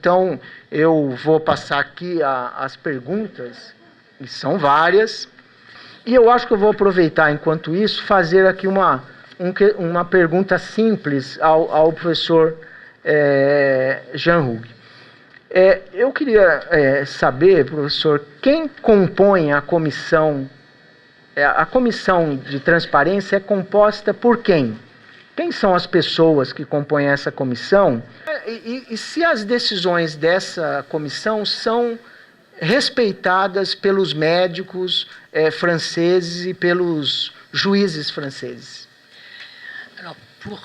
Então, eu vou passar aqui as perguntas, e são várias, e eu acho que eu vou aproveitar, enquanto isso, fazer aqui uma pergunta simples ao professor Jean Hugues. Eu queria saber, professor, quem compõe a comissão? A comissão de transparência é composta por quem? Quem são as pessoas que compõem essa comissão? E se as decisões dessa comissão são respeitadas pelos médicos franceses e pelos juízes franceses? Alors, pour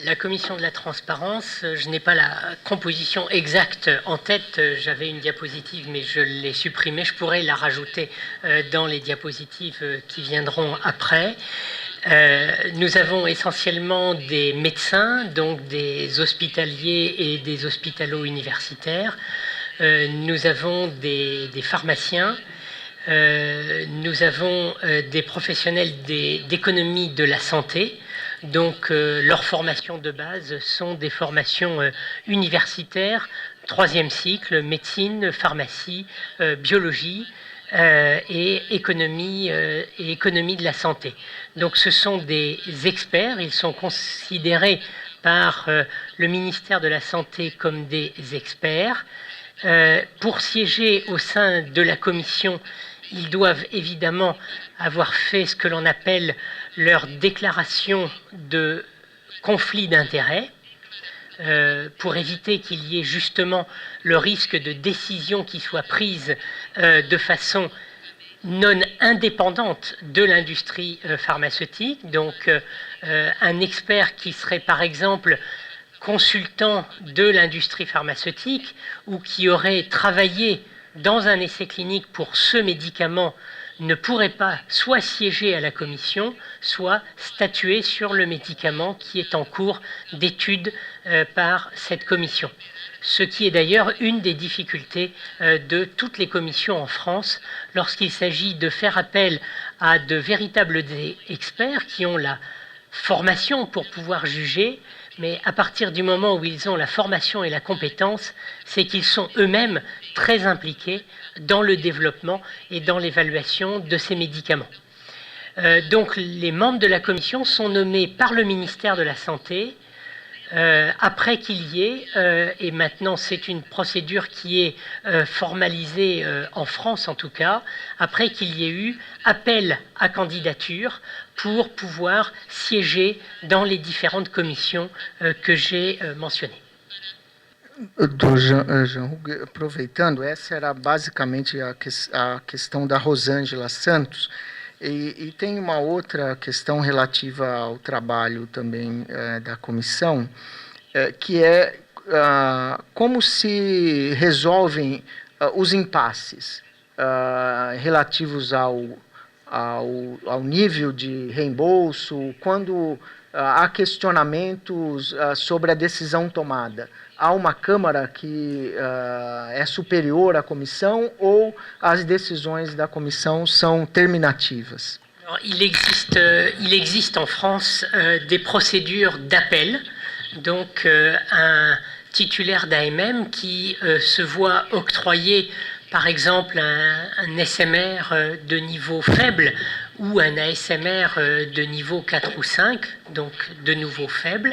la commission de la transparence, je n'ai pas la composition exacte en tête. J'avais une diapositive, mais je l'ai supprimée. Je pourrais la rajouter dans les diapositives qui viendront après. Nous avons essentiellement des médecins, donc des hospitaliers et des hospitalo-universitaires. Nous avons des pharmaciens. Nous avons des professionnels d'économie de la santé. Donc, leurs formations de base sont des formations universitaires, 3e cycle, médecine, pharmacie, biologie et économie de la santé. Donc, ce sont des experts, ils sont considérés par le ministère de la Santé comme des experts. Pour siéger au sein de la commission, ils doivent évidemment avoir fait ce que l'on appelle leur déclaration de conflit d'intérêts pour éviter qu'il y ait justement le risque de décision qui soit prise de façon non indépendante de l'industrie pharmaceutique. Donc un expert qui serait par exemple consultant de l'industrie pharmaceutique ou qui aurait travaillé dans un essai clinique pour ce médicament ne pourrait pas soit siéger à la commission, soit statuer sur le médicament qui est en cours d'étude par cette commission. Ce qui est d'ailleurs une des difficultés de toutes les commissions en France lorsqu'il s'agit de faire appel à de véritables experts qui ont la formation pour pouvoir juger, mais à partir du moment où ils ont la formation et la compétence, c'est qu'ils sont eux-mêmes très impliqués dans le développement et dans l'évaluation de ces médicaments. Donc les membres de la commission sont nommés par le ministère de la Santé après qu'il y ait, et maintenant c'est une procédure qui est formalisée en France en tout cas, après qu'il y ait eu appel à candidature pour pouvoir siéger dans les différentes commissions que j'ai mentionnées. Do Jean Hugues, aproveitando, essa era basicamente a questão da Rosângela Santos, e tem uma outra questão relativa ao trabalho também da comissão, que é como se resolvem os impasses relativos ao nível de reembolso, quando há questionamentos sobre a decisão tomada. Há uma Câmara que é superior à comissão ou as decisões da comissão são terminativas? Alors, il existe en France des procédures d'appel, donc un titulaire d'AMM qui se voit octroyer par exemple un SMR de niveau faible ou un ASMR de niveau 4 ou 5, donc de nouveau faible,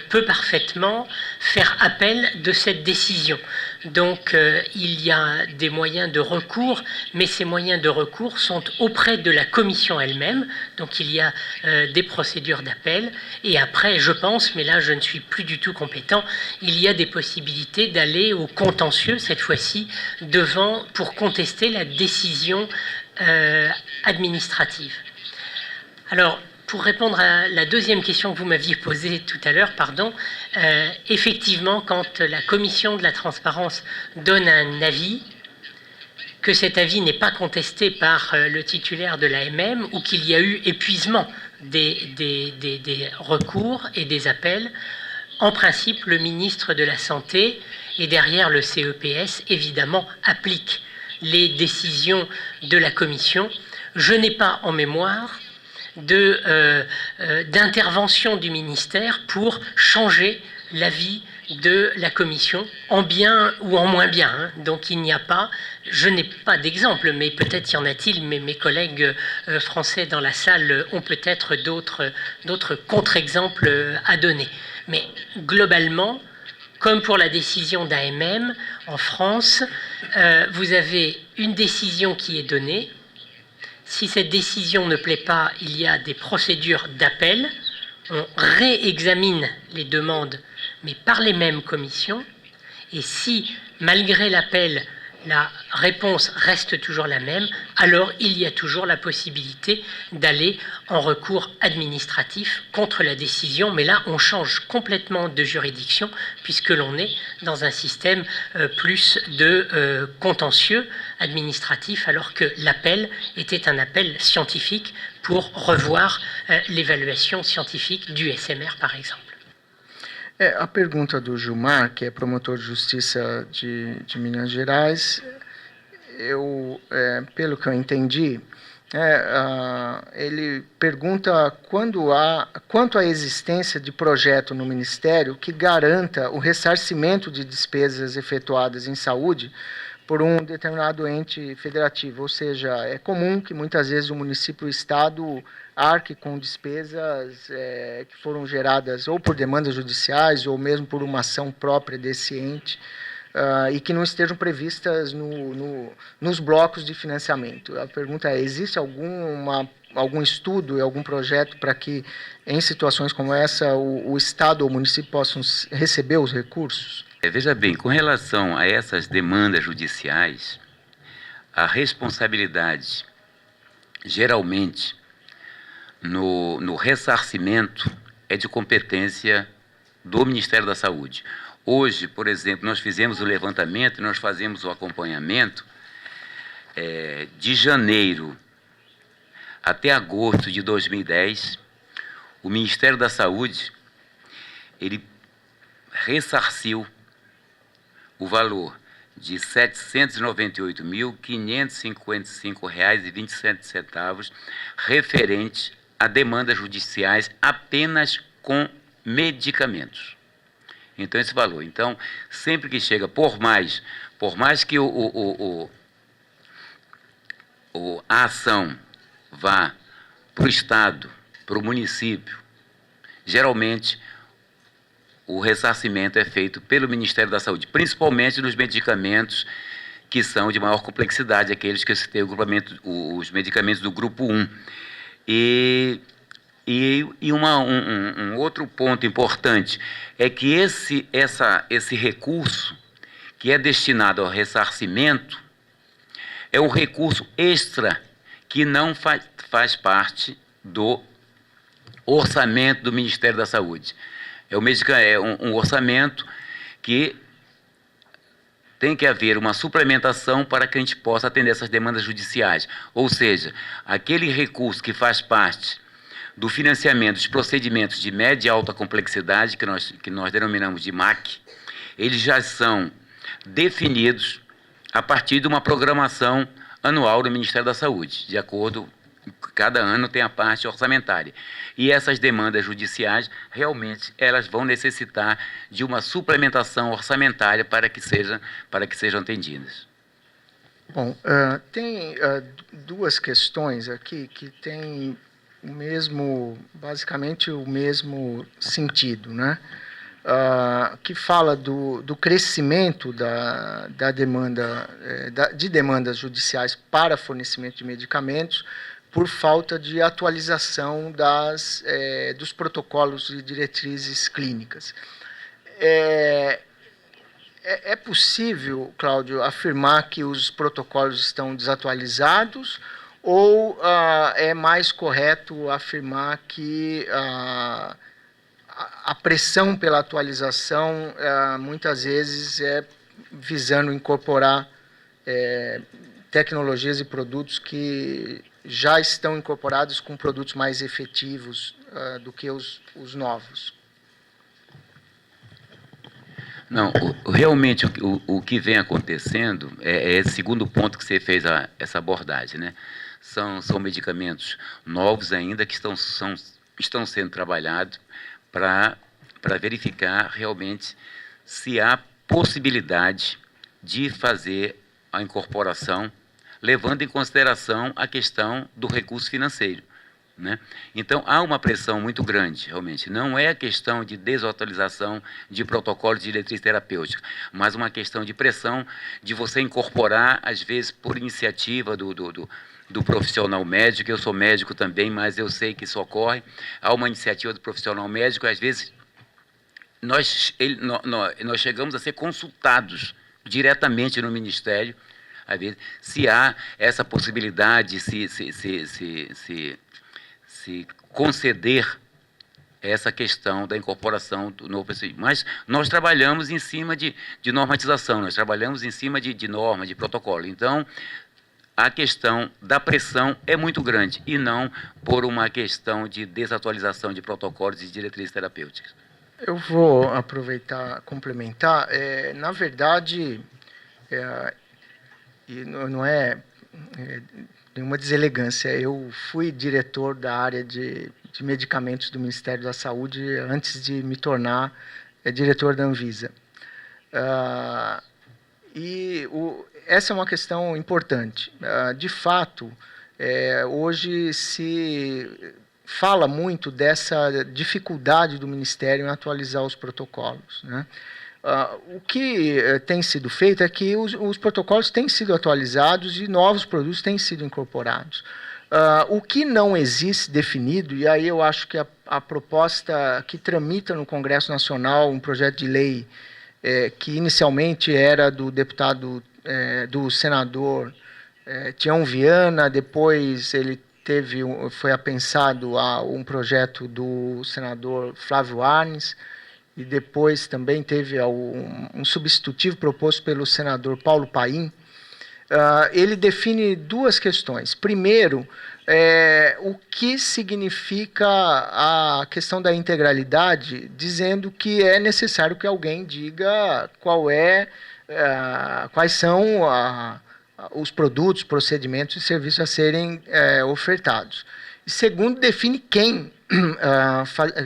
peut parfaitement faire appel de cette décision. Donc il y a des moyens de recours, mais ces moyens de recours sont auprès de la commission elle-même, donc il y a des procédures d'appel, et après je pense, mais là je ne suis plus du tout compétent, il y a des possibilités d'aller au contentieux, cette fois-ci, devant, pour contester la décision administrative. Alors, pour répondre à la deuxième question que vous m'aviez posée tout à l'heure, effectivement, quand la commission de la transparence donne un avis, que cet avis n'est pas contesté par le titulaire de l'AMM ou qu'il y a eu épuisement des recours et des appels, en principe, le ministre de la Santé et derrière le CEPS, évidemment, applique les décisions de la commission. Je n'ai pas en mémoire d'intervention du ministère pour changer l'avis de la Commission, en bien ou en moins bien. Hein. Donc il n'y a pas, je n'ai pas d'exemple, mais peut-être y en a-t-il, mais mes collègues français dans la salle ont peut-être d'autres contre-exemples à donner. Mais globalement, comme pour la décision d'AMM, en France, vous avez une décision qui est donnée. Si cette décision ne plaît pas, il y a des procédures d'appel. On réexamine les demandes, mais par les mêmes commissions. Et si, malgré l'appel, la réponse reste toujours la même, alors il y a toujours la possibilité d'aller en recours administratif contre la décision. Mais là, on change complètement de juridiction puisque l'on est dans un système plus de contentieux administratif, alors que l'appel était un appel scientifique pour revoir l'évaluation scientifique du SMR, par exemple. A pergunta do Gilmar, que é promotor de justiça de Minas Gerais, pelo que eu entendi, ele pergunta quanto à existência de projeto no Ministério que garanta o ressarcimento de despesas efetuadas em saúde por um determinado ente federativo, ou seja, é comum que muitas vezes o município e o Estado arque com despesas que foram geradas ou por demandas judiciais ou mesmo por uma ação própria desse ente e que não estejam previstas nos blocos de financiamento. A pergunta é, existe algum estudo e algum projeto para que, em situações como essa, o Estado ou o município possam receber os recursos? Veja bem, com relação a essas demandas judiciais, a responsabilidade, geralmente, no ressarcimento, é de competência do Ministério da Saúde. Hoje, por exemplo, nós fizemos o levantamento, nós fazemos o acompanhamento de janeiro até agosto de 2010, o Ministério da Saúde, ele ressarciu o valor de R$ 798.555,27 referente a demandas judiciais apenas com medicamentos. Então, esse valor. Então, sempre que chega, por mais que a ação vá para o Estado, para o município, geralmente o ressarcimento é feito pelo Ministério da Saúde, principalmente nos medicamentos que são de maior complexidade, aqueles que têm os medicamentos do grupo 1. E um outro ponto importante é que esse recurso que é destinado ao ressarcimento é um recurso extra que não faz parte do orçamento do Ministério da Saúde. É um orçamento que tem que haver uma suplementação para que a gente possa atender essas demandas judiciais. Ou seja, aquele recurso que faz parte do financiamento dos procedimentos de média e alta complexidade, que nós denominamos de MAC, eles já são definidos a partir de uma programação anual do Ministério da Saúde, de acordo, cada ano tem a parte orçamentária. E essas demandas judiciais, realmente, elas vão necessitar de uma suplementação orçamentária para que sejam atendidas. Bom, tem duas questões aqui que têm basicamente o mesmo sentido, né? Que fala do crescimento da demanda, de demandas judiciais para fornecimento de medicamentos por falta de atualização dos protocolos e diretrizes clínicas. É possível, Cláudio, afirmar que os protocolos estão desatualizados ou é mais correto afirmar que a pressão pela atualização muitas vezes é visando incorporar tecnologias e produtos que já estão incorporados com produtos mais efetivos do que os novos? Não, realmente o que vem acontecendo é esse segundo ponto que você fez essa abordagem, né? São medicamentos novos ainda que estão sendo trabalhados para verificar realmente se há possibilidade de fazer a incorporação, levando em consideração a questão do recurso financeiro, né? Então, há uma pressão muito grande, realmente. Não é a questão de desautorização de protocolos de diretriz terapêutica, mas uma questão de pressão de você incorporar, às vezes, por iniciativa do profissional médico. Eu sou médico também, mas eu sei que isso ocorre. Há uma iniciativa do profissional médico, às vezes, nós chegamos a ser consultados diretamente no Ministério, às vezes, se há essa possibilidade, se conceder essa questão da incorporação do novo procedimento. Mas nós trabalhamos em cima de normatização, nós trabalhamos em cima de norma, de protocolo. Então, a questão da pressão é muito grande, e não por uma questão de desatualização de protocolos e de diretrizes terapêuticas. Eu vou aproveitar, complementar. Na verdade, e não é nenhuma deselegância, eu fui diretor da área de medicamentos do Ministério da Saúde antes de me tornar diretor da Anvisa. Essa é uma questão importante. De fato, hoje se fala muito dessa dificuldade do Ministério em atualizar os protocolos, né? O que tem sido feito é que os protocolos têm sido atualizados e novos produtos têm sido incorporados. O que não existe definido, e aí eu acho que a proposta que tramita no Congresso Nacional, um projeto de lei que inicialmente era do deputado, do senador Tião Viana, depois ele foi apensado a um projeto do senador Flávio Arnes, e depois também teve um substitutivo proposto pelo senador Paulo Paim. Ele define duas questões. Primeiro, o que significa a questão da integralidade, dizendo que é necessário que alguém diga quais são os produtos, procedimentos e serviços a serem ofertados. E segundo, define quem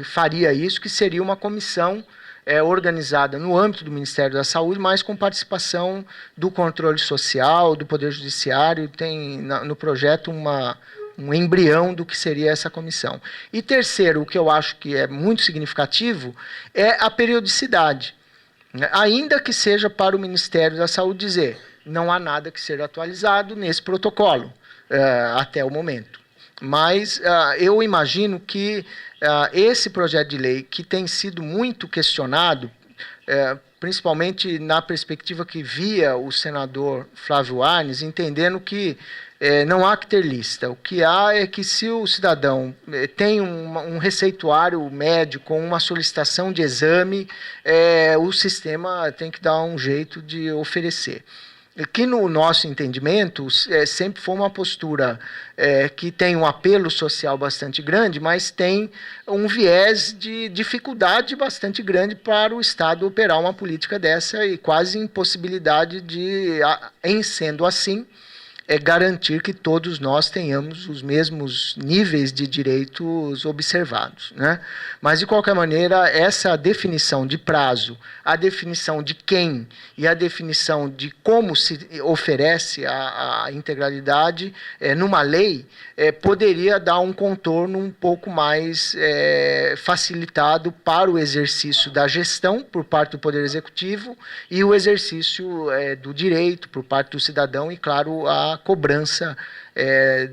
faria isso, que seria uma comissão organizada no âmbito do Ministério da Saúde, mas com participação do controle social, do Poder Judiciário. Tem no projeto um embrião do que seria essa comissão. E terceiro, o que eu acho que é muito significativo, é a periodicidade. Ainda que seja para o Ministério da Saúde dizer, não há nada que seja atualizado nesse protocolo, até o momento. Mas eu imagino que esse projeto de lei, que tem sido muito questionado, principalmente na perspectiva que via o senador Flávio Arnes, entendendo que não há que ter lista. O que há é que, se o cidadão tem um receituário médico com uma solicitação de exame, o sistema tem que dar um jeito de oferecer. Que, no nosso entendimento, sempre foi uma postura que tem um apelo social bastante grande, mas tem um viés de dificuldade bastante grande para o Estado operar uma política dessa, e quase impossibilidade de, em sendo assim, garantir que todos nós tenhamos os mesmos níveis de direitos observados, né? Mas, de qualquer maneira, essa definição de prazo, a definição de quem e a definição de como se oferece a integralidade numa lei, poderia dar um contorno um pouco mais facilitado para o exercício da gestão por parte do Poder Executivo e o exercício do direito por parte do cidadão e, claro, a cobrança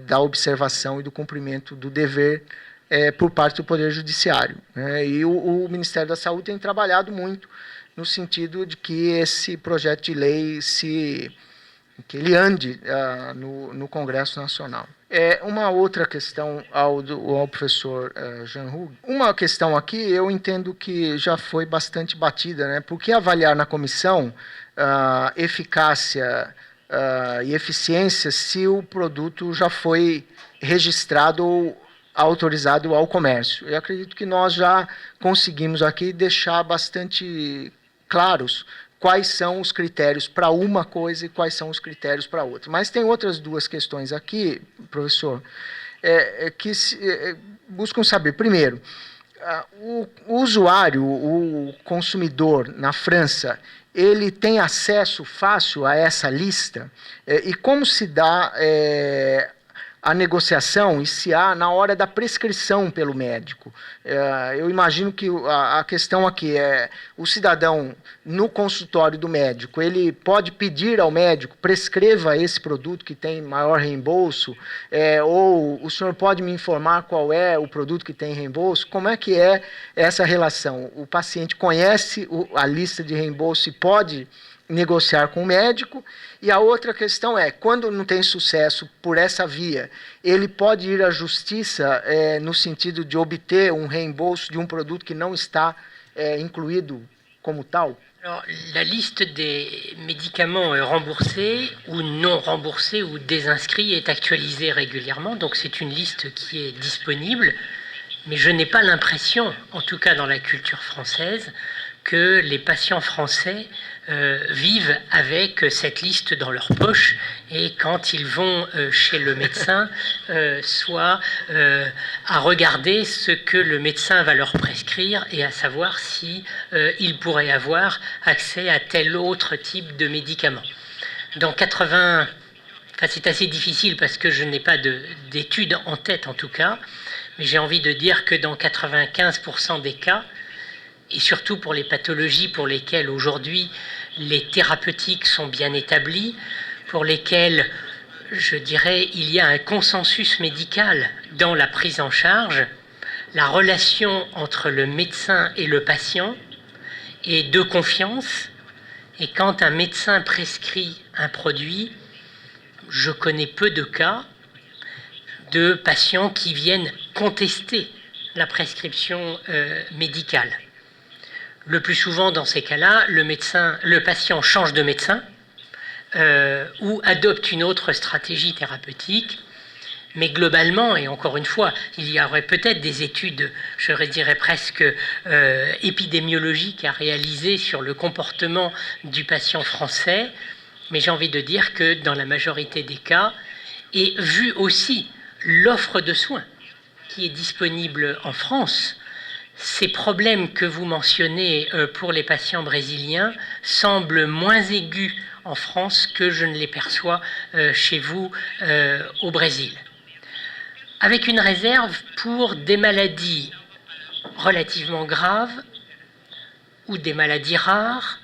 da observação e do cumprimento do dever por parte do Poder Judiciário, né? E o Ministério da Saúde tem trabalhado muito no sentido de que esse projeto de lei que ele ande no Congresso Nacional. Uma outra questão ao professor Jean Hug. Uma questão aqui eu entendo que já foi bastante batida, né? Por que avaliar na comissão eficácia e eficiência se o produto já foi registrado ou autorizado ao comércio? Eu acredito que nós já conseguimos aqui deixar bastante claros quais são os critérios para uma coisa e quais são os critérios para outra. Mas tem outras duas questões aqui, professor, que buscam saber. Primeiro, o usuário, o consumidor na França, ele tem acesso fácil a essa lista? E como se dá a negociação e se há na hora da prescrição pelo médico? Eu imagino que a questão aqui é o cidadão no consultório do médico, ele pode pedir ao médico, prescreva esse produto que tem maior reembolso, ou o senhor pode me informar qual é o produto que tem reembolso? Como é que é essa relação? O paciente conhece a lista de reembolso e pode negociar com o médico? E a outra questão é, quando não tem sucesso por essa via, ele pode ir à justiça no sentido de obter um reembolso de um produto que não está incluído como tal? Alors, la liste des médicaments remboursés ou non remboursés ou désinscrits est actualisée régulièrement, donc c'est une liste qui est disponible, mais je n'ai pas l'impression, en tout cas dans la culture française, que les patients français vivent avec cette liste dans leur poche et quand ils vont chez le médecin, soit à regarder ce que le médecin va leur prescrire et à savoir si ils pourraient avoir accès à tel autre type de médicament. Dans 80, enfin c'est assez difficile parce que je n'ai pas d'études en tête en tout cas, mais j'ai envie de dire que dans 95% des cas, et surtout pour les pathologies pour lesquelles aujourd'hui les thérapeutiques sont bien établies, pour lesquelles, je dirais, il y a un consensus médical dans la prise en charge, la relation entre le médecin et le patient est de confiance, et quand un médecin prescrit un produit, je connais peu de cas de patients qui viennent contester la prescription médicale. Le plus souvent, dans ces cas-là, le patient change de médecin ou adopte une autre stratégie thérapeutique. Mais globalement, et encore une fois, il y aurait peut-être des études, je dirais presque épidémiologiques à réaliser sur le comportement du patient français, mais j'ai envie de dire que dans la majorité des cas, et vu aussi l'offre de soins qui est disponible en France, ces problèmes que vous mentionnez pour les patients brésiliens semblent moins aigus en France que je ne les perçois chez vous au Brésil. Avec une réserve pour des maladies relativement graves ou des maladies rares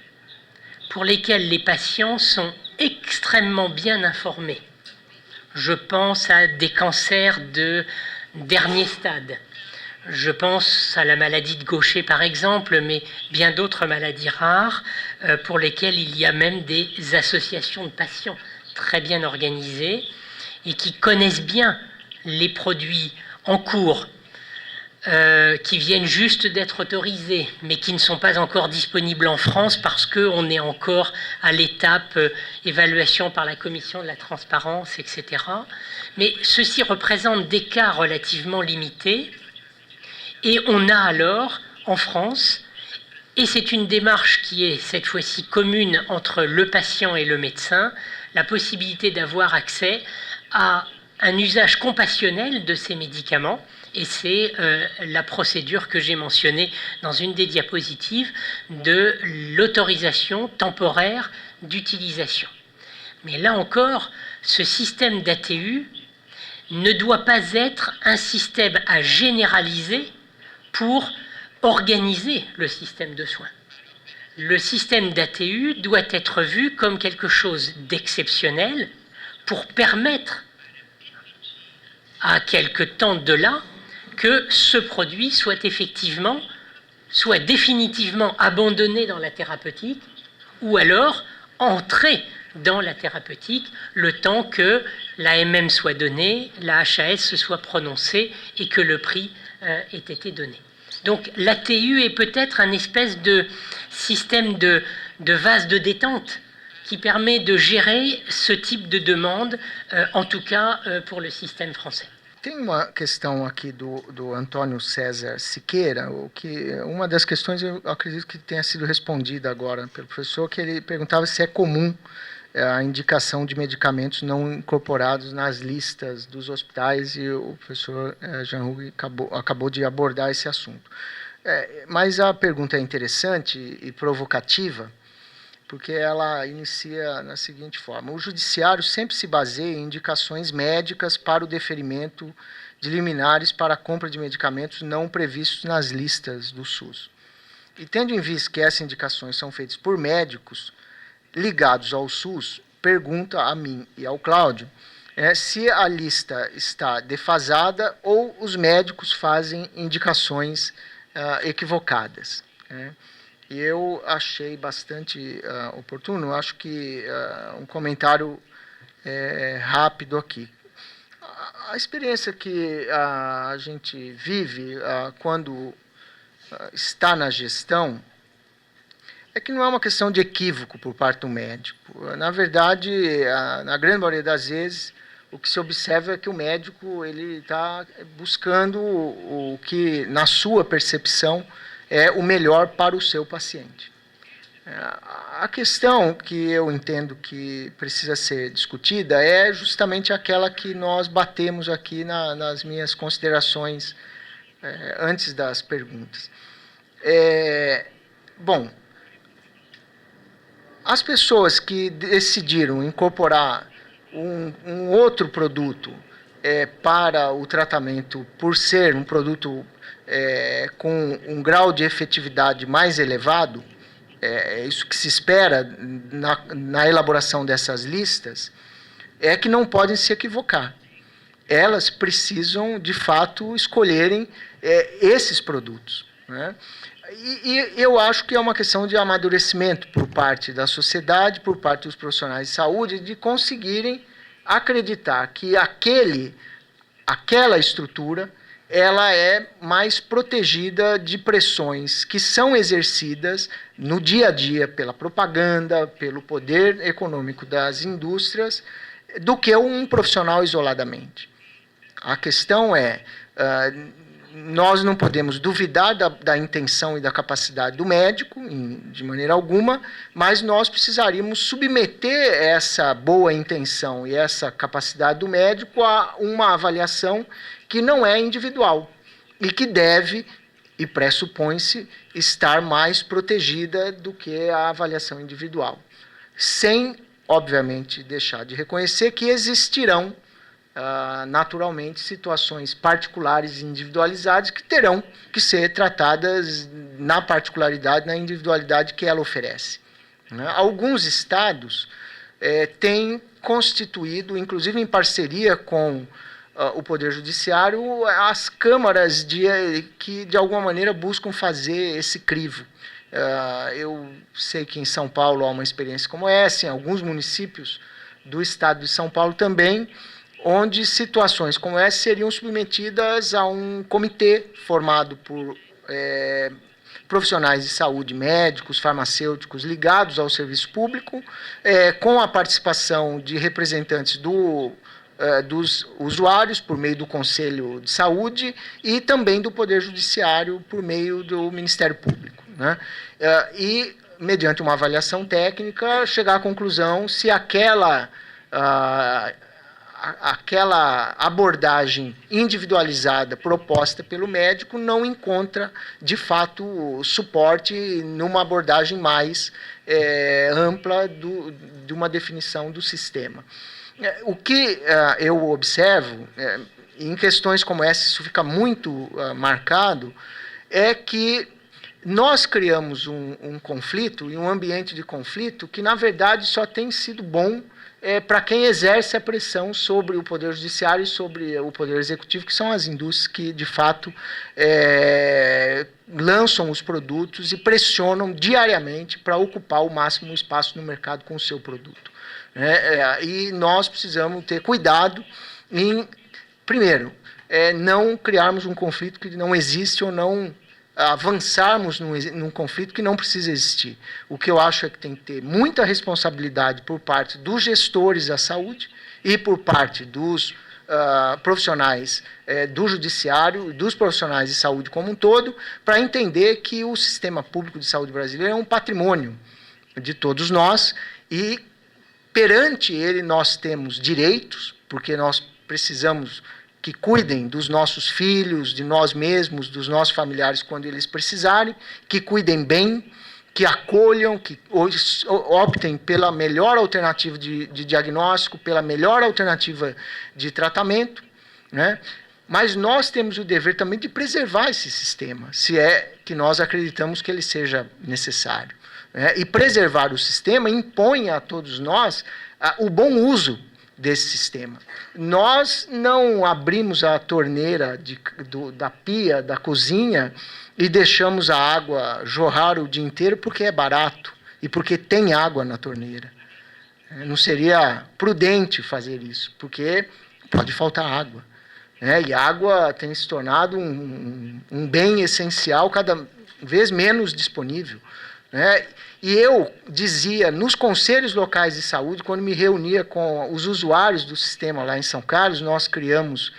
pour lesquelles les patients sont extrêmement bien informés. Je pense à des cancers de dernier stade. Je pense à la maladie de Gaucher par exemple, mais bien d'autres maladies rares pour lesquelles il y a même des associations de patients très bien organisées et qui connaissent bien les produits en cours, qui viennent juste d'être autorisés, mais qui ne sont pas encore disponibles en France parce qu'on est encore à l'étape évaluation par la Commission de la transparence, etc. Mais ceci représente des cas relativement limités. Et on a alors, en France, et c'est une démarche qui est cette fois-ci commune entre le patient et le médecin, la possibilité d'avoir accès à un usage compassionnel de ces médicaments, et c'est la procédure que j'ai mentionnée dans une des diapositives de l'autorisation temporaire d'utilisation. Mais là encore, ce système d'ATU ne doit pas être un système à généraliser pour organiser le système de soins. Le système d'ATU doit être vu comme quelque chose d'exceptionnel pour permettre à quelque temps de là que ce produit soit définitivement abandonné dans la thérapeutique ou alors entrer dans la thérapeutique le temps que l'AMM soit donnée, la HAS se soit prononcée et que le prix ait été donné. Donc l'ATU est peut-être un espèce de système de vase de détente qui permet de gérer ce type de demande, en tout cas pour le système français. Tem uma questão aqui do Antônio César Siqueira, uma das questões eu acredito que tenha sido respondida agora pelo professor, que ele perguntava se é comum a indicação de medicamentos não incorporados nas listas dos hospitais, e o professor Jean-Hugues acabou de abordar esse assunto. Mas a pergunta é interessante e provocativa, porque ela inicia na seguinte forma: o judiciário sempre se baseia em indicações médicas para o deferimento de liminares para a compra de medicamentos não previstos nas listas do SUS. E tendo em vista que essas indicações são feitas por médicos ligados ao SUS, pergunta a mim e ao Cláudio se a lista está defasada ou os médicos fazem indicações equivocadas. E eu achei bastante oportuno, acho que um comentário rápido aqui. A experiência que a gente vive quando está na gestão é que não é uma questão de equívoco por parte do médico. Na verdade, na grande maioria das vezes, o que se observa é que o médico está buscando o que, na sua percepção, é o melhor para o seu paciente. A questão que eu entendo que precisa ser discutida é justamente aquela que nós batemos aqui nas minhas considerações antes das perguntas. Bom, as pessoas que decidiram incorporar um outro produto para o tratamento, por ser um produto com um grau de efetividade mais elevado, é isso que se espera na elaboração dessas listas, é que não podem se equivocar. Elas precisam, de fato, escolherem esses produtos, né? E eu acho que é uma questão de amadurecimento por parte da sociedade, por parte dos profissionais de saúde, de conseguirem acreditar que aquela estrutura ela é mais protegida de pressões que são exercidas no dia a dia pela propaganda, pelo poder econômico das indústrias, do que um profissional isoladamente. A questão nós não podemos duvidar da intenção e da capacidade do médico, de maneira alguma, mas nós precisaríamos submeter essa boa intenção e essa capacidade do médico a uma avaliação que não é individual e que deve, e pressupõe-se, estar mais protegida do que a avaliação individual, sem, obviamente, deixar de reconhecer que existirão naturalmente situações particulares e individualizadas que terão que ser tratadas na particularidade, na individualidade que ela oferece. Alguns estados têm constituído, inclusive em parceria com o Poder Judiciário, as câmaras que, de alguma maneira, buscam fazer esse crivo. Eu sei que em São Paulo há uma experiência como essa, em alguns municípios do estado de São Paulo também, onde situações como essa seriam submetidas a um comitê formado por profissionais de saúde, médicos, farmacêuticos ligados ao serviço público, com a participação de representantes dos usuários por meio do Conselho de Saúde e também do Poder Judiciário por meio do Ministério Público, né? E, mediante uma avaliação técnica, chegar à conclusão se aquela abordagem individualizada proposta pelo médico não encontra, de fato, suporte numa abordagem mais ampla de uma definição do sistema. O que eu observo, em questões como essa, isso fica muito marcado, é que nós criamos um conflito, e um ambiente de conflito, que, na verdade, só tem sido bom para quem exerce a pressão sobre o Poder Judiciário e sobre o Poder Executivo, que são as indústrias que, de fato, lançam os produtos e pressionam diariamente para ocupar o máximo espaço no mercado com o seu produto. E nós precisamos ter cuidado em, primeiro, não criarmos um conflito que não existe ou não avançarmos num conflito que não precisa existir. O que eu acho é que tem que ter muita responsabilidade por parte dos gestores da saúde e por parte dos profissionais do judiciário e dos profissionais de saúde como um todo, para entender que o sistema público de saúde brasileiro é um patrimônio de todos nós e perante ele nós temos direitos, porque nós precisamos que cuidem dos nossos filhos, de nós mesmos, dos nossos familiares quando eles precisarem, que cuidem bem, que acolham, que optem pela melhor alternativa de diagnóstico, pela melhor alternativa de tratamento, né? Mas nós temos o dever também de preservar esse sistema, se é que nós acreditamos que ele seja necessário, né? E preservar o sistema impõe a todos nós o bom uso desse sistema. Nós não abrimos a torneira da pia, da cozinha, e deixamos a água jorrar o dia inteiro porque é barato e porque tem água na torneira. Não seria prudente fazer isso, porque pode faltar água, né? E água tem se tornado um bem essencial, cada vez menos disponível, né? E eu dizia, nos conselhos locais de saúde, quando me reunia com os usuários do sistema lá em São Carlos, nós criamos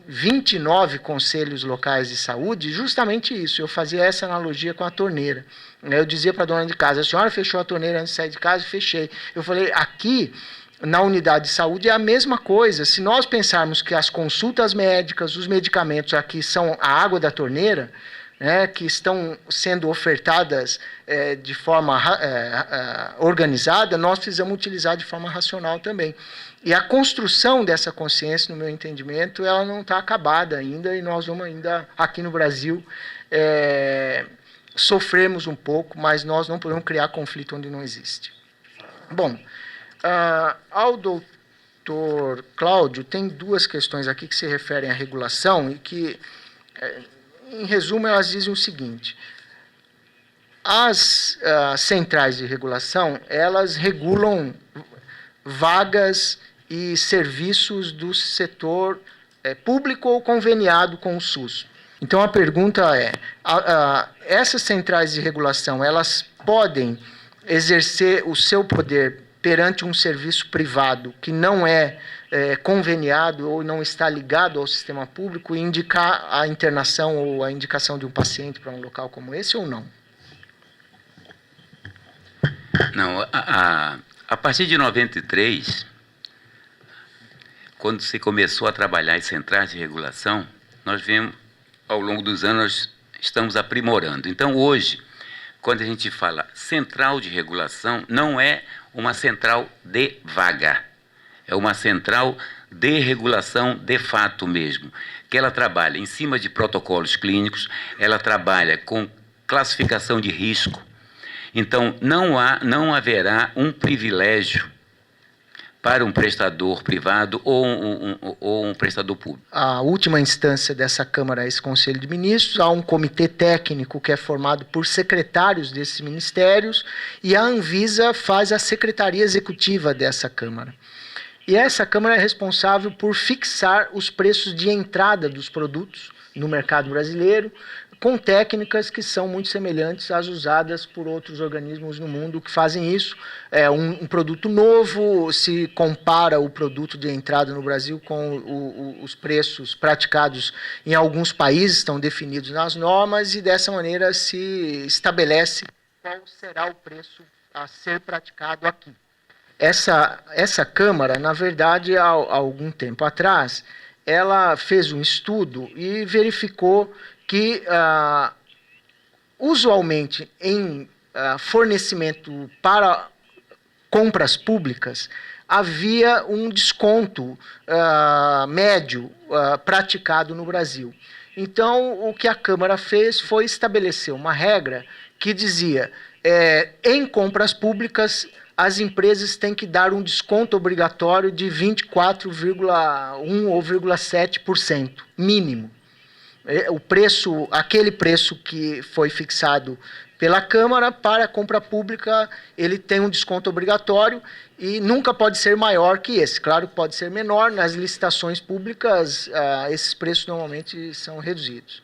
29 conselhos locais de saúde, justamente isso, eu fazia essa analogia com a torneira. Eu dizia para a dona de casa, a senhora fechou a torneira antes de sair de casa? Fechei. Eu falei, aqui na unidade de saúde é a mesma coisa. Se nós pensarmos que as consultas médicas, os medicamentos aqui são a água da torneira, né, que estão sendo ofertadas de forma organizada, nós precisamos utilizar de forma racional também. E a construção dessa consciência, no meu entendimento, ela não está acabada ainda, e nós vamos ainda, aqui no Brasil, sofrermos um pouco, mas nós não podemos criar conflito onde não existe. Bom, ao doutor Cláudio, tem duas questões aqui que se referem à regulação e que, em resumo, elas dizem o seguinte: as centrais de regulação, elas regulam vagas e serviços do setor público ou conveniado com o SUS. Então, a pergunta é, essas centrais de regulação, elas podem exercer o seu poder perante um serviço privado que não é conveniado ou não está ligado ao sistema público e indicar a internação ou a indicação de um paciente para um local como esse ou não? Não, a partir de 93, quando se começou a trabalhar em centrais de regulação, nós vemos, ao longo dos anos, nós estamos aprimorando. Então, hoje, quando a gente fala central de regulação, não é uma central de vaga, é uma central de regulação de fato mesmo, que ela trabalha em cima de protocolos clínicos, ela trabalha com classificação de risco. Então, não haverá um privilégio para um prestador privado ou um prestador público. A última instância dessa Câmara é esse Conselho de Ministros, há um comitê técnico que é formado por secretários desses ministérios e a Anvisa faz a secretaria executiva dessa Câmara. E essa Câmara é responsável por fixar os preços de entrada dos produtos no mercado brasileiro, com técnicas que são muito semelhantes às usadas por outros organismos no mundo que fazem isso. Um produto novo, se compara o produto de entrada no Brasil com os preços praticados em alguns países, estão definidos nas normas, e dessa maneira se estabelece qual será o preço a ser praticado aqui. Essa Câmara, na verdade, há algum tempo atrás, ela fez um estudo e verificou que, usualmente, em fornecimento para compras públicas, havia um desconto médio praticado no Brasil. Então, o que a Câmara fez foi estabelecer uma regra que dizia, em compras públicas, as empresas têm que dar um desconto obrigatório de 24,1% ou 0,7% mínimo. Aquele preço que foi fixado pela Câmara para a compra pública, ele tem um desconto obrigatório e nunca pode ser maior que esse. Claro que pode ser menor, nas licitações públicas esses preços normalmente são reduzidos.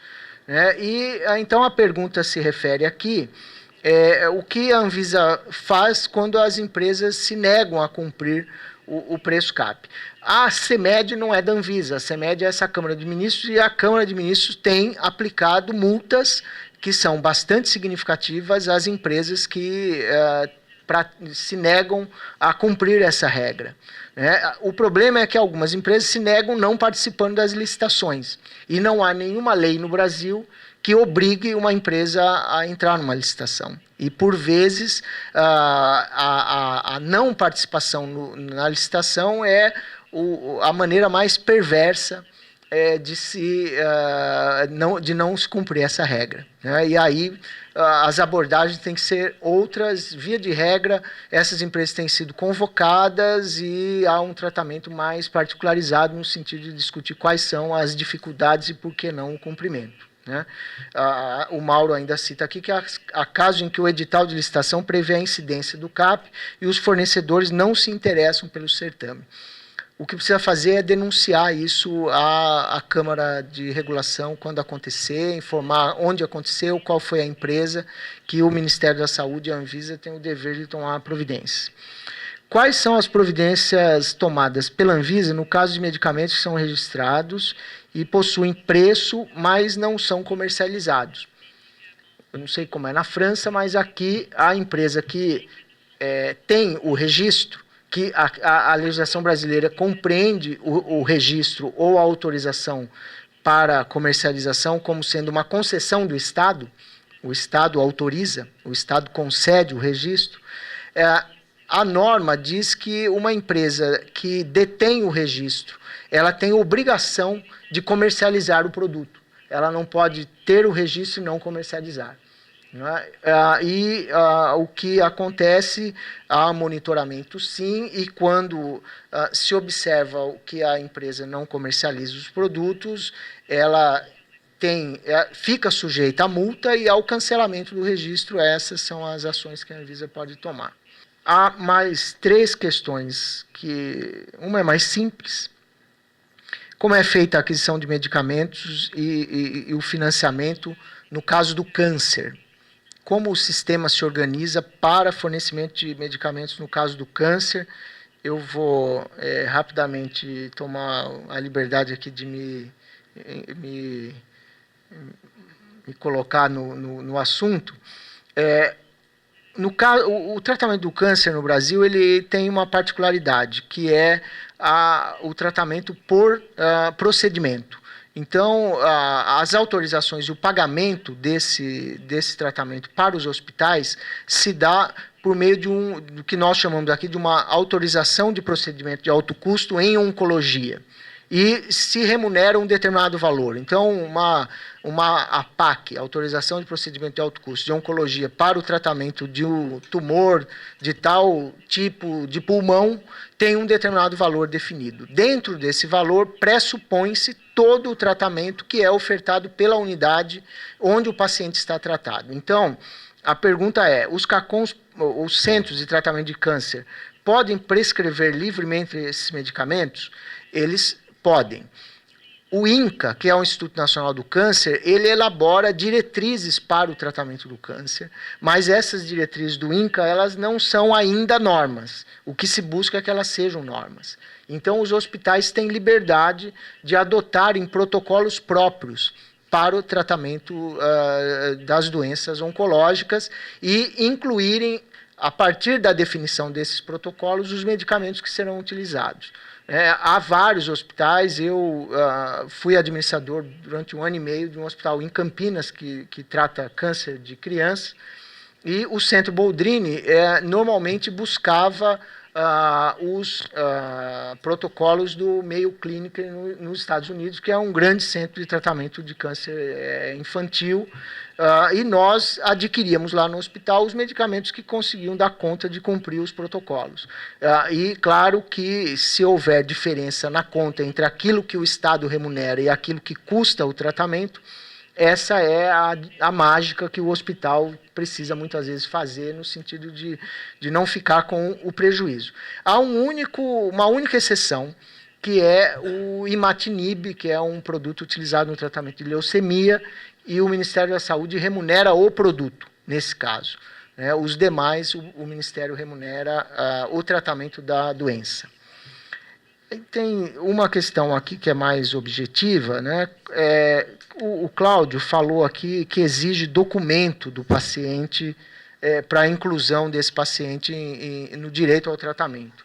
Então a pergunta se refere aqui, o que a Anvisa faz quando as empresas se negam a cumprir o preço CAP. A CEMED não é da Anvisa, a CEMED é essa Câmara de Ministros, e a Câmara de Ministros tem aplicado multas que são bastante significativas às empresas que se negam a cumprir essa regra. O problema é que algumas empresas se negam não participando das licitações. E não há nenhuma lei no Brasil que obrigue uma empresa a entrar numa licitação. E, por vezes, a não participação na licitação é a maneira mais perversa de não se cumprir essa regra. E aí as abordagens têm que ser outras. Via de regra, essas empresas têm sido convocadas e há um tratamento mais particularizado no sentido de discutir quais são as dificuldades e por que não o cumprimento. O Mauro ainda cita aqui que há casos em que o edital de licitação prevê a incidência do CAP e os fornecedores não se interessam pelo certame. O que precisa fazer é denunciar isso à Câmara de Regulação quando acontecer, informar onde aconteceu, qual foi a empresa, que o Ministério da Saúde e a Anvisa têm o dever de tomar providências. Quais são as providências tomadas pela Anvisa no caso de medicamentos que são registrados e possuem preço, mas não são comercializados? Eu não sei como é na França, mas aqui a empresa que tem o registro, que a legislação brasileira compreende o registro ou a autorização para comercialização como sendo uma concessão do Estado, o Estado autoriza, o Estado concede o registro. A norma diz que uma empresa que detém o registro, ela tem obrigação de comercializar o produto. Ela não pode ter o registro e não comercializar. O que acontece, há monitoramento sim, e quando se observa que a empresa não comercializa os produtos, ela fica sujeita à multa e ao cancelamento do registro. Essas são as ações que a Anvisa pode tomar. Há mais 3 questões, que uma é mais simples. Como é feita a aquisição de medicamentos e o financiamento no caso do câncer? Como o sistema se organiza para fornecimento de medicamentos no caso do câncer? Eu vou rapidamente tomar a liberdade aqui de me colocar no assunto. O tratamento do câncer no Brasil ele tem uma particularidade, que é o tratamento por procedimento. Então, as autorizações e o pagamento desse tratamento para os hospitais se dá por meio do que nós chamamos aqui de uma autorização de procedimento de alto custo em oncologia. E se remunera um determinado valor. Então, uma APAC, autorização de procedimento de alto custo de oncologia para o tratamento de um tumor de tal tipo de pulmão, tem um determinado valor definido. Dentro desse valor, pressupõe-se todo o tratamento que é ofertado pela unidade onde o paciente está tratado. Então, a pergunta é, os CACONs, os Centros de Tratamento de Câncer, podem prescrever livremente esses medicamentos? Eles podem. O INCA, que é o Instituto Nacional do Câncer, ele elabora diretrizes para o tratamento do câncer, mas essas diretrizes do INCA, elas não são ainda normas. O que se busca é que elas sejam normas. Então, os hospitais têm liberdade de adotarem protocolos próprios para o tratamento das doenças oncológicas e incluírem, a partir da definição desses protocolos, os medicamentos que serão utilizados. Há vários hospitais. Eu fui administrador durante 1 ano e meio de um hospital em Campinas que trata câncer de criança, e o Centro Boldrini normalmente buscava os protocolos do Mayo Clinic nos Estados Unidos, que é um grande centro de tratamento de câncer infantil, e nós adquiríamos lá no hospital os medicamentos que conseguiam dar conta de cumprir os protocolos. E claro que se houver diferença na conta entre aquilo que o Estado remunera e aquilo que custa o tratamento, essa é a mágica que o hospital precisa muitas vezes fazer no sentido de não ficar com o prejuízo. Há uma única exceção, que é o imatinib, que é um produto utilizado no tratamento de leucemia, e o Ministério da Saúde remunera o produto, nesse caso. Os demais, o Ministério remunera o tratamento da doença. Tem uma questão aqui que é mais objetiva, o Cláudio falou aqui que exige documento do paciente para a inclusão desse paciente no direito ao tratamento.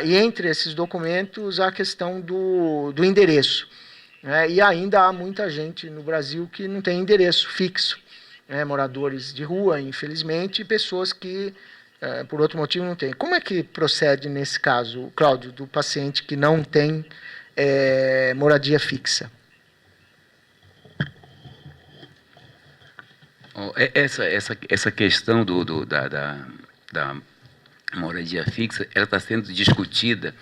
E entre esses documentos, a questão do endereço. E ainda há muita gente no Brasil que não tem endereço fixo. Moradores de rua, infelizmente, e pessoas que, por outro motivo, não têm. Como é que procede nesse caso, Cláudio, do paciente que não tem moradia fixa? Essa questão da moradia fixa, ela está sendo discutida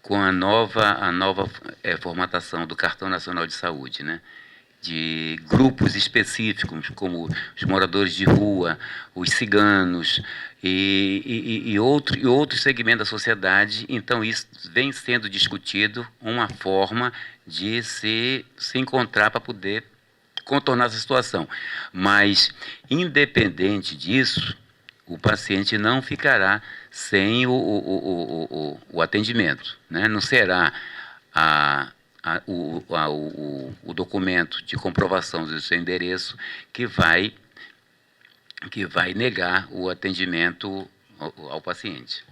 com a nova formatação do Cartão Nacional de Saúde, né? De grupos específicos, como os moradores de rua, os ciganos e outros segmentos da sociedade. Então, isso vem sendo discutido, uma forma de se encontrar para poder contornar essa situação. Mas, independente disso, o paciente não ficará sem o atendimento, né? Não será o documento de comprovação do seu endereço que vai negar o atendimento ao paciente.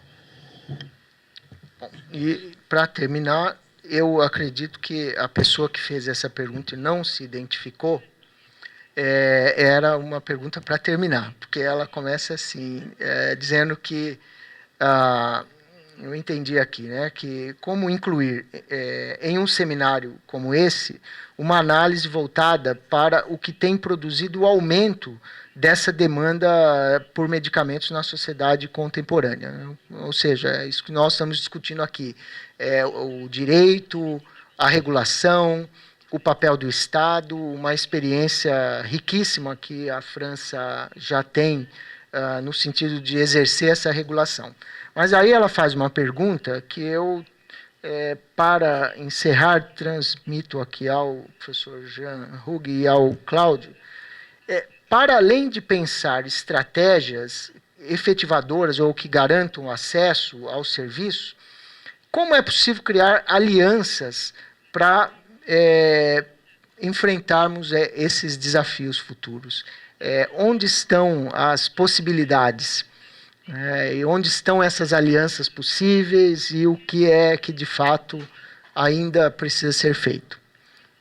Bom, e, para terminar, eu acredito que a pessoa que fez essa pergunta e não se identificou, era uma pergunta para terminar, porque ela começa assim, dizendo que, eu entendi aqui, né, que como incluir em um seminário como esse uma análise voltada para o que tem produzido o aumento dessa demanda por medicamentos na sociedade contemporânea, né? Ou seja, é isso que nós estamos discutindo aqui, o direito, a regulação, o papel do Estado, uma experiência riquíssima que a França já tem no sentido de exercer essa regulação. Mas aí ela faz uma pergunta que eu, para encerrar, transmito aqui ao professor Jean Hug e ao Cláudio, para além de pensar estratégias efetivadoras ou que garantam acesso ao serviço, como é possível criar alianças para enfrentarmos esses desafios futuros? Onde estão as possibilidades? E onde estão essas alianças possíveis e o que é que, de fato, ainda precisa ser feito?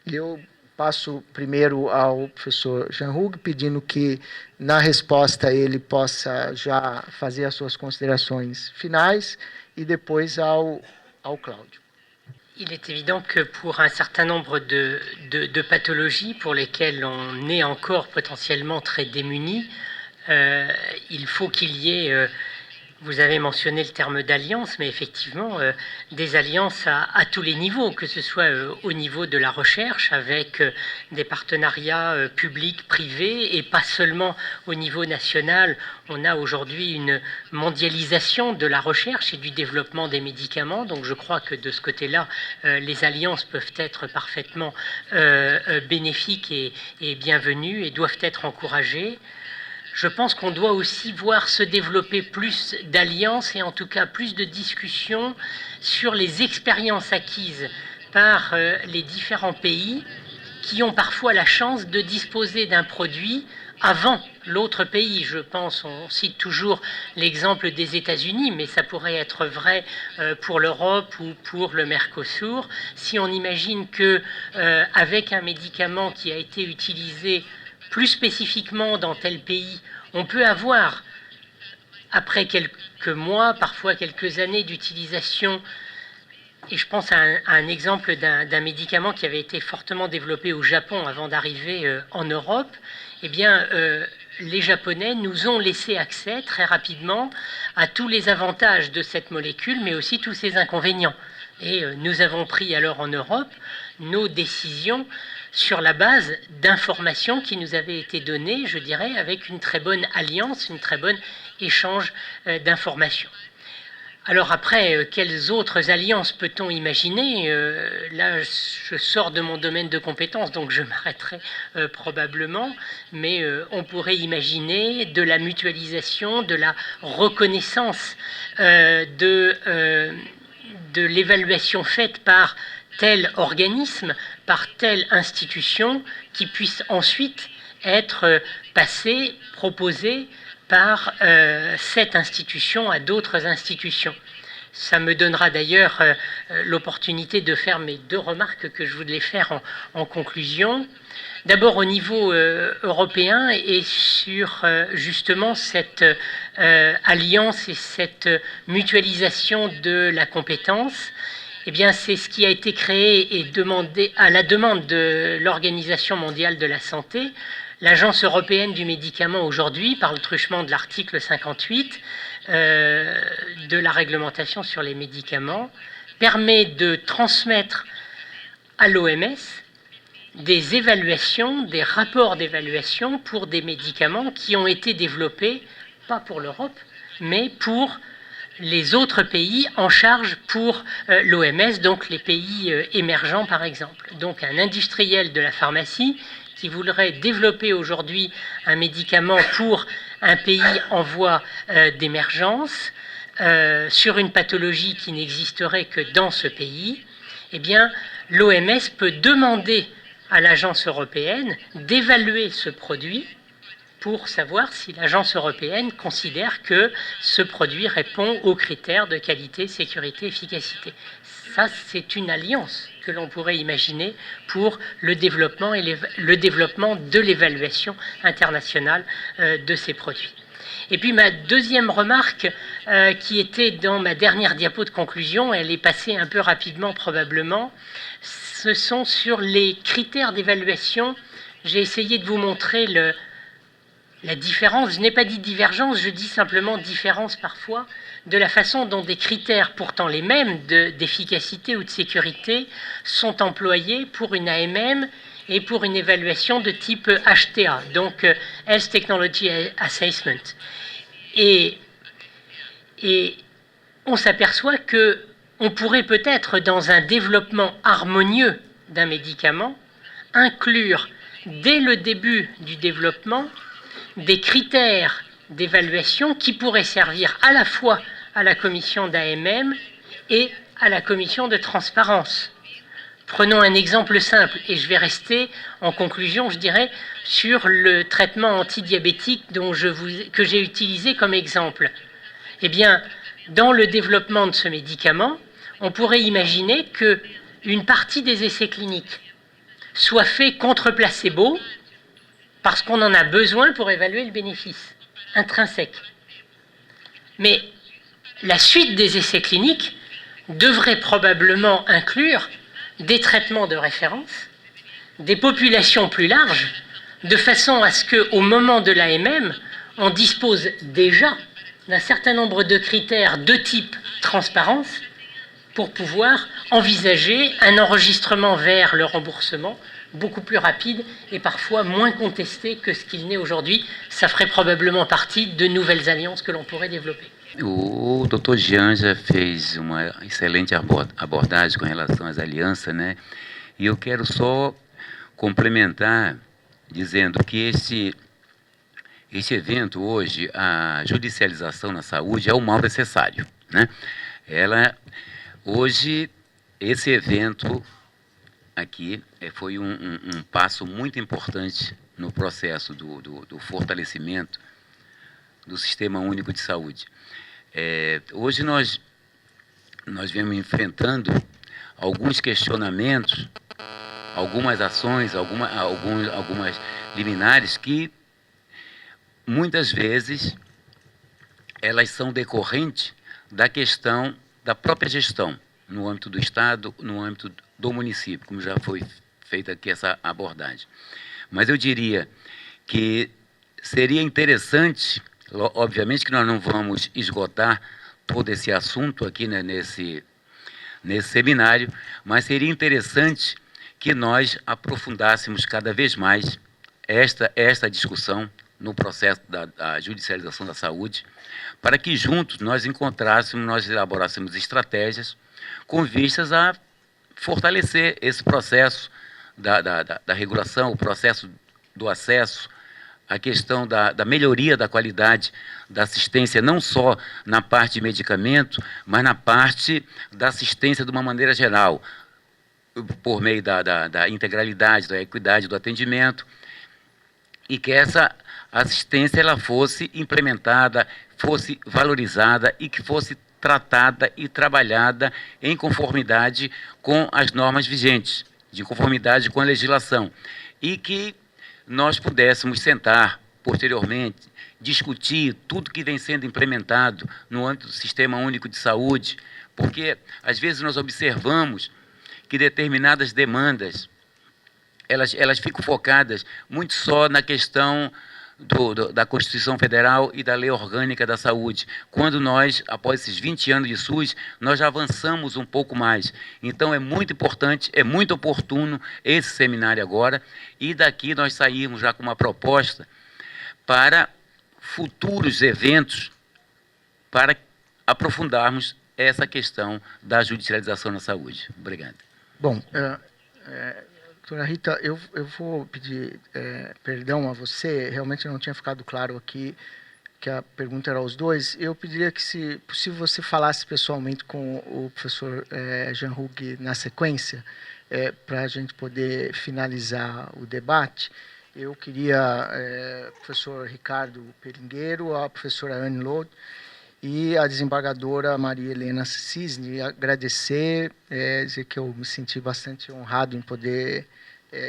Eu passo primeiro ao professor Jean Hug, pedindo que, na resposta, ele possa já fazer as suas considérations finais, et depois ao Cláudio. Il est évident que pour un certain nombre de pathologies pour lesquelles on est encore potentiellement très démunis, il faut qu'il y ait, vous avez mentionné le terme d'alliance, mais effectivement des alliances à tous les niveaux, que ce soit au niveau de la recherche avec des partenariats publics, privés, et pas seulement au niveau national. On a aujourd'hui une mondialisation de la recherche et du développement des médicaments, donc je crois que de ce côté-là, les alliances peuvent être parfaitement bénéfiques et bienvenues et doivent être encouragées. Je pense qu'on doit aussi voir se développer plus d'alliances et en tout cas plus de discussions sur les expériences acquises par les différents pays qui ont parfois la chance de disposer d'un produit avant l'autre pays. Je pense, on cite toujours l'exemple des États-Unis, mais ça pourrait être vrai pour l'Europe ou pour le Mercosur. Si on imagine que avec un médicament qui a été utilisé plus spécifiquement dans tel pays, on peut avoir, après quelques mois, parfois quelques années d'utilisation, et je pense à un exemple d'un médicament qui avait été fortement développé au Japon avant d'arriver en Europe, eh bien, les Japonais nous ont laissé accès très rapidement à tous les avantages de cette molécule, mais aussi tous ses inconvénients. Et nous avons pris alors en Europe nos décisions sur la base d'informations qui nous avaient été données, je dirais, avec une très bonne alliance, une très bonne échange d'informations. Alors après, quelles autres alliances peut-on imaginer? Là, je sors de mon domaine de compétences, donc je m'arrêterai probablement, mais on pourrait imaginer de la mutualisation, de la reconnaissance de l'évaluation faite par tel organisme, par telle institution, qui puisse ensuite être passés, proposés par cette institution à d'autres institutions. Ça me donnera d'ailleurs l'opportunité de faire mes 2 remarques que je voulais faire en conclusion. D'abord au niveau européen et sur justement cette alliance et cette mutualisation de la compétence. Eh bien, c'est ce qui a été créé et demandé à la demande de l'Organisation mondiale de la santé. L'Agence européenne du médicament aujourd'hui, par le truchement de l'article 58 de la réglementation sur les médicaments, permet de transmettre à l'OMS des évaluations, des rapports d'évaluation pour des médicaments qui ont été développés, pas pour l'Europe, mais pour les autres pays en charge pour l'OMS, donc les pays émergents par exemple. Donc un industriel de la pharmacie qui voudrait développer aujourd'hui un médicament pour un pays en voie d'émergence sur une pathologie qui n'existerait que dans ce pays, eh bien l'OMS peut demander à l'agence européenne d'évaluer ce produit pour savoir si l'agence européenne considère que ce produit répond aux critères de qualité, sécurité, efficacité. Ça, c'est une alliance que l'on pourrait imaginer pour le développement de l'évaluation internationale de ces produits. Et puis ma deuxième remarque, qui était dans ma dernière diapo de conclusion, elle est passée un peu rapidement probablement, ce sont sur les critères d'évaluation. J'ai essayé de vous montrer la différence. Je n'ai pas dit divergence, je dis simplement différence parfois de la façon dont des critères pourtant les mêmes d'efficacité ou de sécurité sont employés pour une AMM et pour une évaluation de type HTA, donc Health Technology Assessment. Et on s'aperçoit qu'on pourrait peut-être, dans un développement harmonieux d'un médicament, inclure dès le début du développement des critères d'évaluation qui pourraient servir à la fois à la commission d'AMM et à la commission de transparence. Prenons un exemple simple, et je vais rester en conclusion, je dirais, sur le traitement antidiabétique que j'ai utilisé comme exemple. Eh bien, dans le développement de ce médicament, on pourrait imaginer qu'une partie des essais cliniques soit faite contre placebo, parce qu'on en a besoin pour évaluer le bénéfice intrinsèque. Mais la suite des essais cliniques devrait probablement inclure des traitements de référence, des populations plus larges, de façon à ce qu'au moment de l'AMM, on dispose déjà d'un certain nombre de critères de type transparence pour pouvoir envisager un enregistrement vers le remboursement beaucoup plus rapide et parfois moins contesté que ce qu'il n'est aujourd'hui. Ça ferait probablement partie de nouvelles alliances que l'on pourrait développer. O Dr. Jean já fez uma excelente abordagem com relação às alianças, né? E eu quero só complementar dizendo que esse evento hoje, a judicialização na saúde é o mal necessário, né? Hoje, esse evento aqui foi um passo muito importante no processo do fortalecimento do Sistema Único de Saúde. Hoje nós vemos enfrentando alguns questionamentos, algumas ações, algumas liminares que muitas vezes elas são decorrentes da questão da própria gestão no âmbito do Estado, no âmbito do município, como já foi feita aqui essa abordagem. Mas eu diria que seria interessante, obviamente que nós não vamos esgotar todo esse assunto aqui, né, nesse seminário, mas seria interessante que nós aprofundássemos cada vez mais esta discussão no processo da judicialização da saúde, para que juntos nós elaborássemos estratégias com vistas a fortalecer esse processo da regulação, o processo do acesso, a questão da melhoria da qualidade da assistência, não só na parte de medicamento, mas na parte da assistência de uma maneira geral, por meio da integralidade, da equidade do atendimento. e que essa assistência ela fosse implementada, fosse valorizada e que fosse tratada e trabalhada em conformidade com as normas vigentes, de conformidade com a legislação, e que nós pudéssemos sentar posteriormente, discutir tudo que vem sendo implementado no âmbito do Sistema Único de Saúde, porque às vezes nós observamos que determinadas demandas elas ficam focadas muito só na questão da Constituição Federal e da Lei Orgânica da Saúde, quando nós, após esses 20 anos de SUS, nós já avançamos um pouco mais. Então, é muito importante, é muito oportuno esse seminário agora, e daqui nós saímos já com uma proposta para futuros eventos, para aprofundarmos essa questão da judicialização na saúde. Obrigado. Bom, doutora Rita, eu vou pedir perdão a você, realmente não tinha ficado claro aqui que a pergunta era aos dois. Eu pediria que, se possível, você falasse pessoalmente com o professor Jean Hug na sequência, para a gente poder finalizar o debate. Eu queria, professor Ricardo Peringueiro, a professora Anne Lode e a desembargadora Maria Helena Cisne, agradecer, dizer que eu me senti bastante honrado em poder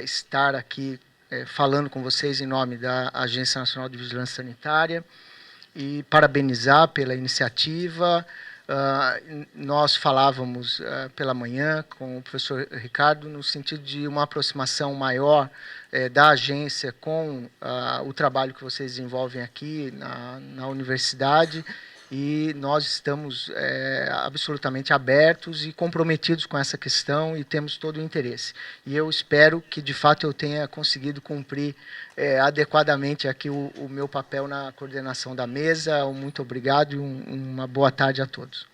estar aqui falando com vocês em nome da Agência Nacional de Vigilância Sanitária e parabenizar pela iniciativa. Nós falávamos pela manhã com o professor Ricardo no sentido de uma aproximação maior da agência com o trabalho que vocês desenvolvem aqui na universidade, e nós estamos absolutamente abertos e comprometidos com essa questão e temos todo o interesse. E eu espero que, de fato, eu tenha conseguido cumprir adequadamente aqui o meu papel na coordenação da mesa. Muito obrigado e uma boa tarde a todos.